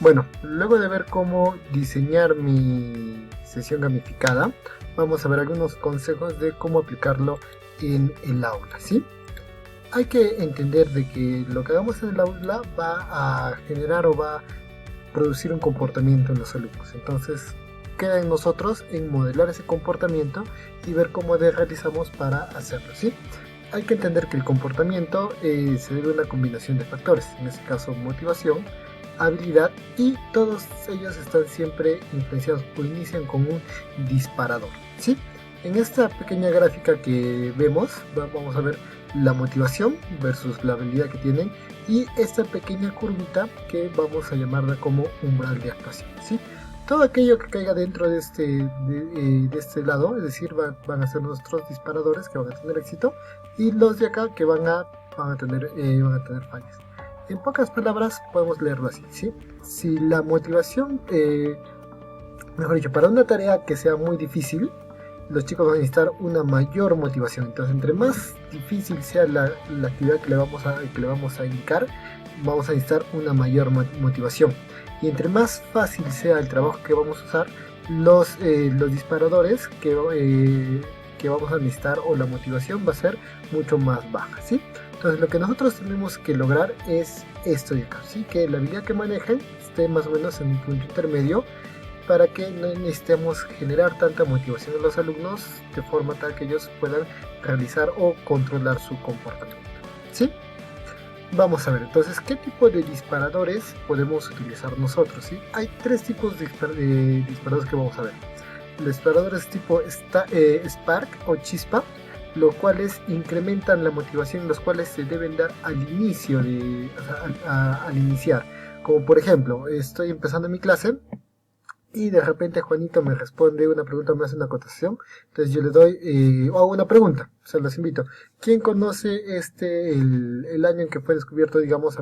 Bueno, luego de ver cómo diseñar mi sesión gamificada, vamos a ver algunos consejos de cómo aplicarlo en el aula, ¿sí? Hay que entender de que lo que hagamos en el aula va a generar o va a producir un comportamiento en los alumnos. Entonces, queda en nosotros en modelar ese comportamiento y ver cómo realizamos para hacerlo, ¿sí? Hay que entender que el comportamiento se debe a una combinación de factores, en este caso motivación, habilidad, y todos ellos están siempre influenciados o inician con un disparador, ¿sí? En esta pequeña gráfica que vemos vamos a ver la motivación versus la habilidad que tienen y esta pequeña curvita que vamos a llamarla como umbral de actuación, ¿sí? Todo aquello que caiga dentro de este lado, es decir, van a ser nuestros disparadores que van a tener éxito, y los de acá que van a tener fallas. En pocas palabras podemos leerlo así, ¿sí? Si la motivación, mejor dicho, para una tarea que sea muy difícil, los chicos van a necesitar una mayor motivación. Entonces, entre más difícil sea la actividad que le vamos a indicar, vamos a necesitar una mayor motivación. Y entre más fácil sea el trabajo que vamos a usar, los disparadores que vamos a necesitar o la motivación va a ser mucho más baja, ¿sí? Entonces lo que nosotros tenemos que lograr es esto de acá, ¿sí? Que la habilidad que manejen esté más o menos en un punto intermedio para que no necesitemos generar tanta motivación en los alumnos de forma tal que ellos puedan realizar o controlar su comportamiento, ¿sí? Vamos a ver entonces qué tipo de disparadores podemos utilizar nosotros, ¿sí? Hay tres tipos de disparadores que vamos a ver. Los disparadores tipo Spark o chispa, los cuales incrementan la motivación, los cuales se deben dar al inicio, al iniciar. Como por ejemplo, estoy empezando mi clase y de repente Juanito me responde una pregunta, me hace una acotación, entonces yo le doy, hago una pregunta, se los invito. ¿Quién conoce el año en que fue descubierto, digamos,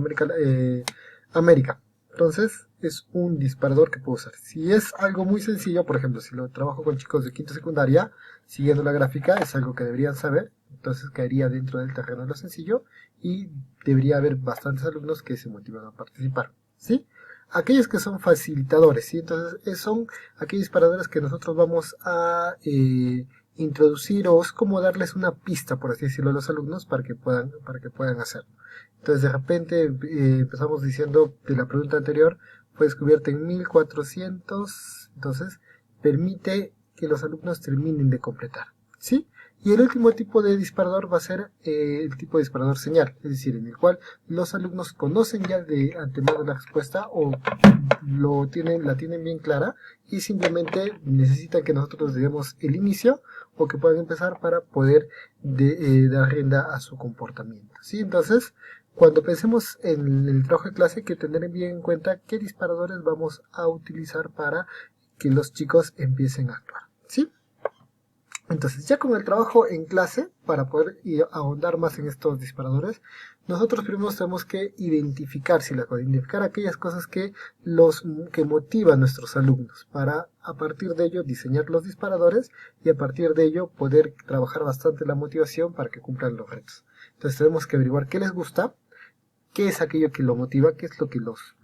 América? Entonces es un disparador que puedo usar. Si es algo muy sencillo, por ejemplo, si lo trabajo con chicos de quinto secundaria, siguiendo la gráfica, es algo que deberían saber, entonces caería dentro del terreno de lo sencillo y debería haber bastantes alumnos que se motivan a participar, ¿sí? Aquellos que son facilitadores, ¿sí? Entonces son aquellos disparadores que nosotros vamos a introducir, o es como darles una pista, por así decirlo, a los alumnos para que puedan hacerlo. Entonces de repente empezamos diciendo que la pregunta anterior fue descubierta en 1400, entonces permite que los alumnos terminen de completar, ¿sí? Y el último tipo de disparador va a ser el tipo de disparador señal, es decir, en el cual los alumnos conocen ya de antemano la respuesta o la tienen bien clara y simplemente necesitan que nosotros les demos el inicio o que puedan empezar para poder dar rienda a su comportamiento, ¿sí? Entonces, cuando pensemos en el trabajo de clase, hay que tener bien en cuenta qué disparadores vamos a utilizar para que los chicos empiecen a actuar, ¿sí? Entonces, ya con el trabajo en clase, para poder ahondar más en estos disparadores, nosotros primero tenemos que identificar aquellas cosas que motivan a nuestros alumnos, para a partir de ello diseñar los disparadores y a partir de ello poder trabajar bastante la motivación para que cumplan los retos. Entonces tenemos que averiguar qué les gusta, qué es aquello que lo motiva, qué es lo que los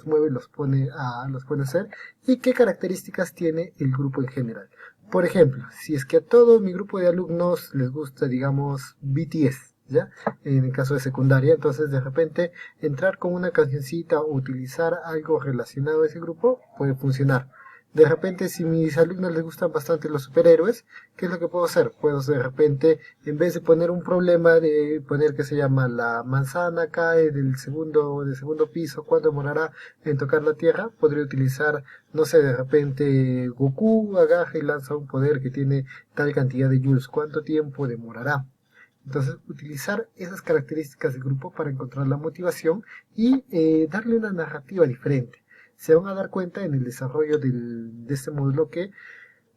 mueve, los pone a hacer, y qué características tiene el grupo en general. Por ejemplo, si es que a todo mi grupo de alumnos les gusta, digamos, BTS, ¿ya? En el caso de secundaria, entonces de repente entrar con una cancioncita o utilizar algo relacionado a ese grupo puede funcionar. De repente, si a mis alumnos les gustan bastante los superhéroes, ¿qué es lo que puedo hacer? Puedo de repente, en vez de poner un problema, de poner que se llama la manzana cae del segundo piso, ¿cuánto demorará en tocar la tierra? Podría utilizar, no sé, de repente Goku agarra y lanza un poder que tiene tal cantidad de joules, ¿cuánto tiempo demorará? Entonces, utilizar esas características del grupo para encontrar la motivación y darle una narrativa diferente. Se van a dar cuenta en el desarrollo de este módulo que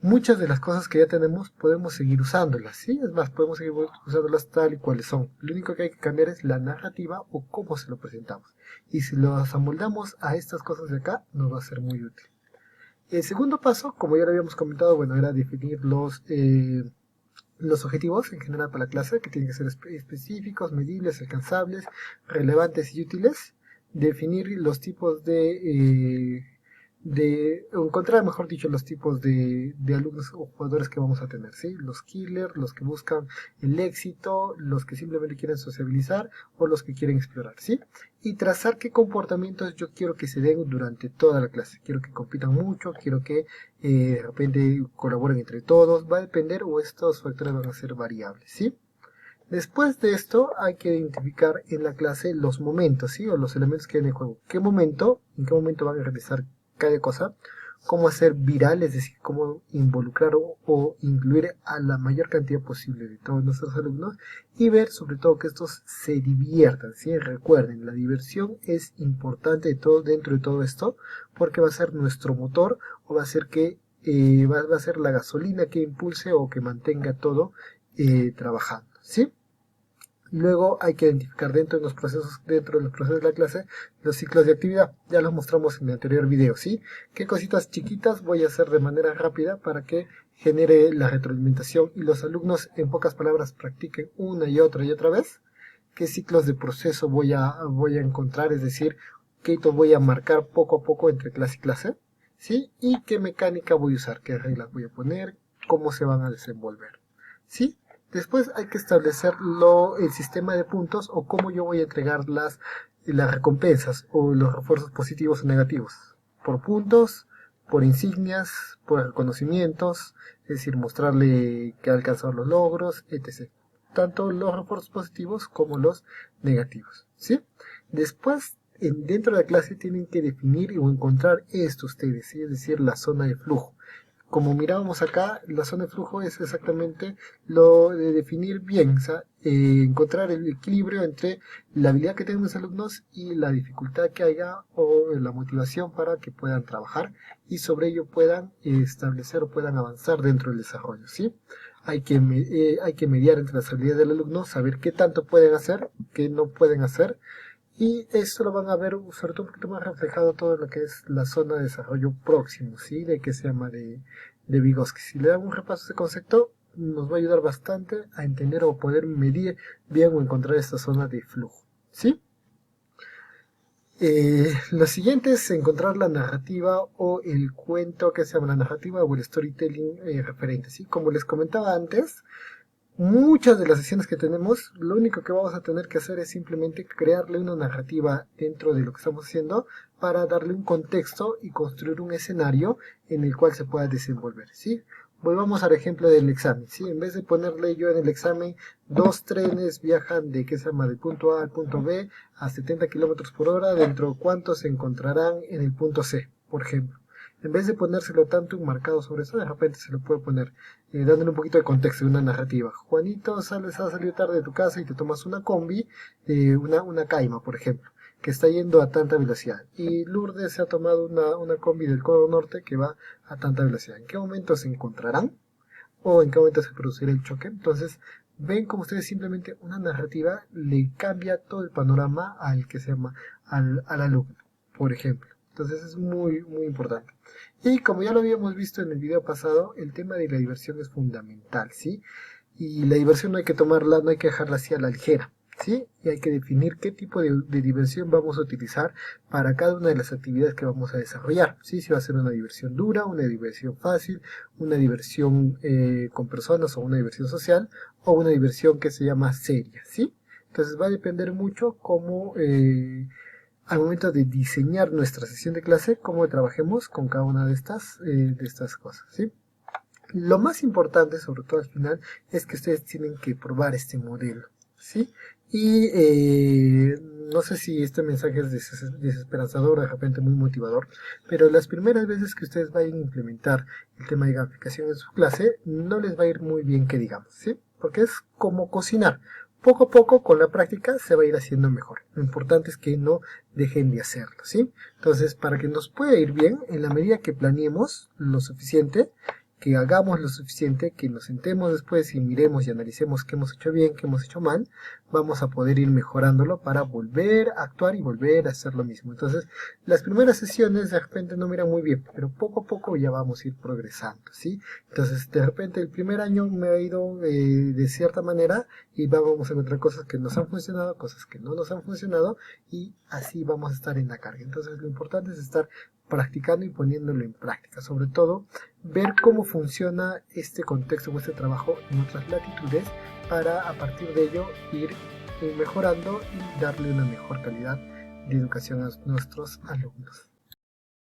muchas de las cosas que ya tenemos podemos seguir usándolas, ¿sí? Es más, podemos seguir usándolas tal y cuales son. Lo único que hay que cambiar es la narrativa o cómo se lo presentamos. Y si los amoldamos a estas cosas de acá, nos va a ser muy útil. El segundo paso, como ya lo habíamos comentado, bueno, era definir los objetivos en general para la clase, que tienen que ser específicos, medibles, alcanzables, relevantes y útiles. definir los tipos de encontrar, mejor dicho, los tipos de alumnos o jugadores que vamos a tener, ¿sí? Los killers, los que buscan el éxito, los que simplemente quieren sociabilizar o los que quieren explorar, ¿sí? Y trazar qué comportamientos yo quiero que se den durante toda la clase. Quiero que compitan mucho, quiero que de repente colaboren entre todos, va a depender o estos factores van a ser variables, ¿sí? Después de esto hay que identificar en la clase los momentos, ¿sí? O los elementos que hay en el juego. ¿En qué momento van a realizar cada cosa? Cómo hacer viral, es decir, cómo involucrar o incluir a la mayor cantidad posible de todos nuestros alumnos y ver sobre todo que estos se diviertan, ¿sí? Recuerden, la diversión es importante dentro de todo esto porque va a ser nuestro motor o va a ser que va a ser la gasolina que impulse o que mantenga todo trabajando, ¿sí? Luego hay que identificar dentro de los procesos de la clase los ciclos de actividad. Ya los mostramos en el anterior video, ¿sí? ¿Qué cositas chiquitas voy a hacer de manera rápida para que genere la retroalimentación y los alumnos, en pocas palabras, practiquen una y otra vez? ¿Qué ciclos de proceso voy a encontrar? Es decir, qué hito voy a marcar poco a poco entre clase y clase, ¿sí? Y qué mecánica voy a usar, qué reglas voy a poner, cómo se van a desenvolver, ¿sí? Después hay que establecer el sistema de puntos o cómo yo voy a entregar las recompensas o los refuerzos positivos o negativos. Por puntos, por insignias, por reconocimientos, es decir, mostrarle que ha alcanzado los logros, etc. Tanto los refuerzos positivos como los negativos, ¿sí? Después, dentro de la clase tienen que definir o encontrar esto ustedes, ¿sí? Es decir, la zona de flujo. Como mirábamos acá, la zona de flujo es exactamente lo de definir bien, o sea, encontrar el equilibrio entre la habilidad que tengan los alumnos y la dificultad que haya o la motivación para que puedan trabajar y sobre ello puedan establecer o puedan avanzar dentro del desarrollo, ¿sí? Hay que mediar entre las habilidades del alumno, saber qué tanto pueden hacer, qué no pueden hacer, y esto lo van a ver sobre todo un poquito más reflejado todo lo que es la zona de desarrollo próximo, ¿sí? De que se llama de Vygotsky. Si le damos un repaso a este concepto, nos va a ayudar bastante a entender o poder medir bien o encontrar esta zona de flujo, ¿sí? Lo siguiente es encontrar la narrativa o el cuento que se llama la narrativa o el storytelling referente, ¿sí? Como les comentaba antes, muchas de las sesiones que tenemos, lo único que vamos a tener que hacer es simplemente crearle una narrativa dentro de lo que estamos haciendo para darle un contexto y construir un escenario en el cual se pueda desenvolver, ¿sí? Volvamos al ejemplo del examen, ¿sí? En vez de ponerle yo en el examen, 2 trenes viajan del punto A al punto B a 70 kilómetros por hora, dentro cuántos se encontrarán en el punto C, por ejemplo. En vez de ponérselo tanto enmarcado sobre eso, de repente se lo puede poner dándole un poquito de contexto, de una narrativa. Juanito, has salido tarde de tu casa y te tomas una combi, una Caima, por ejemplo, que está yendo a tanta velocidad. Y Lourdes se ha tomado una combi del Codo Norte que va a tanta velocidad. ¿En qué momento se encontrarán? ¿O en qué momento se producirá el choque? Entonces, ven como ustedes simplemente una narrativa le cambia todo el panorama al que se llama al alumno, por ejemplo. Entonces es muy, muy importante. Y como ya lo habíamos visto en el video pasado, el tema de la diversión es fundamental, ¿sí? Y la diversión no hay que tomarla, no hay que dejarla así a la ligera, ¿sí? Y hay que definir qué tipo de diversión vamos a utilizar para cada una de las actividades que vamos a desarrollar, ¿sí? Si va a ser una diversión dura, una diversión fácil, una diversión con personas o una diversión social, o una diversión que se llama seria, ¿sí? Entonces va a depender mucho cómo al momento de diseñar nuestra sesión de clase, cómo trabajemos con cada una de estas cosas, ¿sí? Lo más importante, sobre todo al final, es que ustedes tienen que probar este modelo, ¿sí? Y no sé si este mensaje es desesperanzador, de repente muy motivador, pero las primeras veces que ustedes vayan a implementar el tema de gamificación en su clase, no les va a ir muy bien que digamos, ¿sí? Porque es como cocinar. Poco a poco, con la práctica, se va a ir haciendo mejor. Lo importante es que no dejen de hacerlo, ¿sí? Entonces, para que nos pueda ir bien, en la medida que planeemos lo suficiente, que hagamos lo suficiente, que nos sentemos después y miremos y analicemos qué hemos hecho bien, qué hemos hecho mal, vamos a poder ir mejorándolo para volver a actuar y volver a hacer lo mismo. Entonces, las primeras sesiones de repente no miran muy bien, pero poco a poco ya vamos a ir progresando, ¿sí? Entonces, de repente el primer año me ha ido de cierta manera y vamos a encontrar cosas que nos han funcionado, cosas que no nos han funcionado y así vamos a estar en la carga. Entonces, lo importante es estar practicando y poniéndolo en práctica, sobre todo ver cómo funciona este contexto o este trabajo en otras latitudes para a partir de ello ir mejorando y darle una mejor calidad de educación a nuestros alumnos.